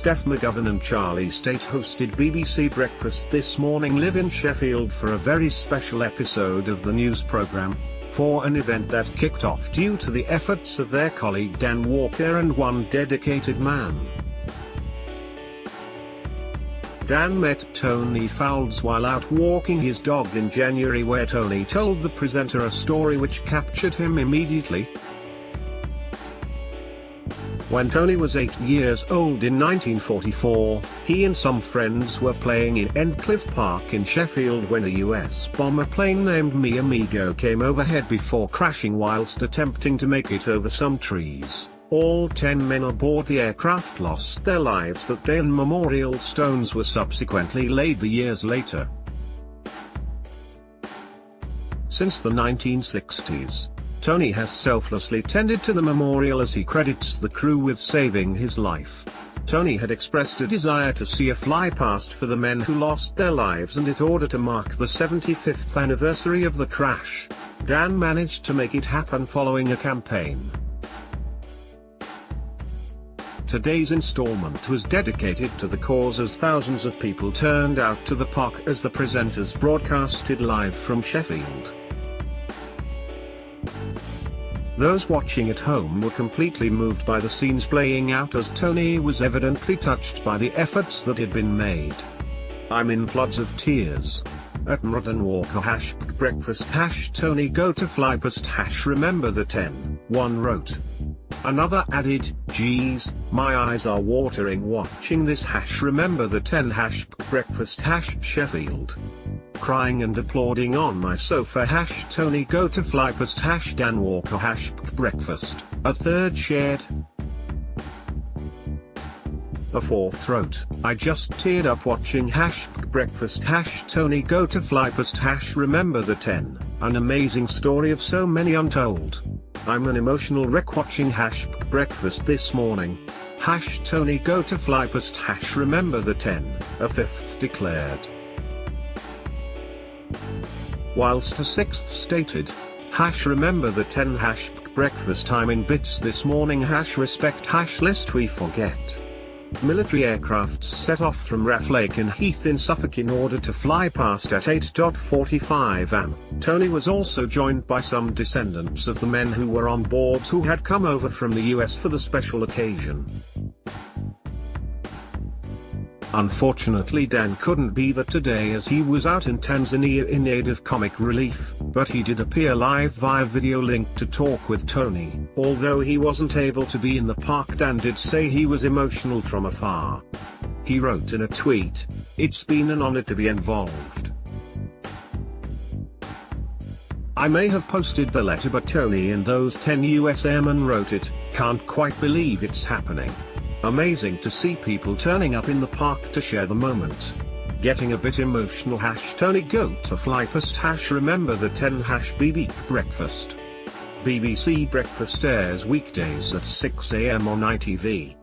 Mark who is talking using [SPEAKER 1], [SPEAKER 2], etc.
[SPEAKER 1] Steph, McGovern and Charlie Stayt hosted BBC Breakfast This Morning Live in Sheffield for a very special episode of the news programme, for an event that kicked off due to the efforts of their colleague Dan Walker and one dedicated man. Dan met Tony Fowles while out walking his dog in January, where Tony told the presenter a story which captured him immediately. When Tony was 8 years old in 1944, he and some friends were playing in Endcliffe Park in Sheffield when a US bomber plane named Mi Amigo came overhead before crashing whilst attempting to make it over some trees. All 10 men aboard the aircraft lost their lives that day, and memorial stones were subsequently laid the years later. Since the 1960s, Tony has selflessly tended to the memorial as he credits the crew with saving his life. Tony had expressed a desire to see a flypast for the men who lost their lives, and in order to mark the 75th anniversary of the crash, Dan managed to make it happen following a campaign. Today's installment was dedicated to the cause as thousands of people turned out to the park as the presenters broadcasted live from Sheffield. Those watching at home were completely moved by the scenes playing out, as Tony was evidently touched by the efforts that had been made. "I'm in floods of tears." At Modern Walker #breakfast #Tony go to flypast #remember the 10, one wrote. Another added, "Geez, my eyes are watering watching this #remember the 10 #breakfast #Sheffield. Crying and applauding on my sofa #Tony go to flypast #Dan Walker #breakfast." A third shared. A fourth wrote, "I just teared up watching #breakfast #Tony go to flypast #remember the 10, an amazing story of so many untold. I'm an emotional wreck watching #breakfast this morning." #Tony go to flypast #remember the 10, a fifth declared. Whilst a sixth stated, "remember the 10 #breakfast time in bits this morning #respect #lest we forget." Military aircrafts set off from Raff Lake in Heath in Suffolk in order to fly past at 8:45 am. Tony was also joined by some descendants of the men who were on board who had come over from the US for the special occasion. Unfortunately, Dan couldn't be there today as he was out in Tanzania in aid of comic relief, but he did appear live via video link to talk with Tony. Although he wasn't able to be in the park, Dan did say he was emotional from afar. He wrote in a tweet, "It's been an honor to be involved. I may have posted the letter, but Tony and those 10 US airmen wrote it. Can't quite believe it's happening. Amazing to see people turning up in the park to share the moment. Getting a bit emotional #Tony go to flypast #remember the 10 #BB breakfast." BBC Breakfast airs weekdays at 6 am on ITV.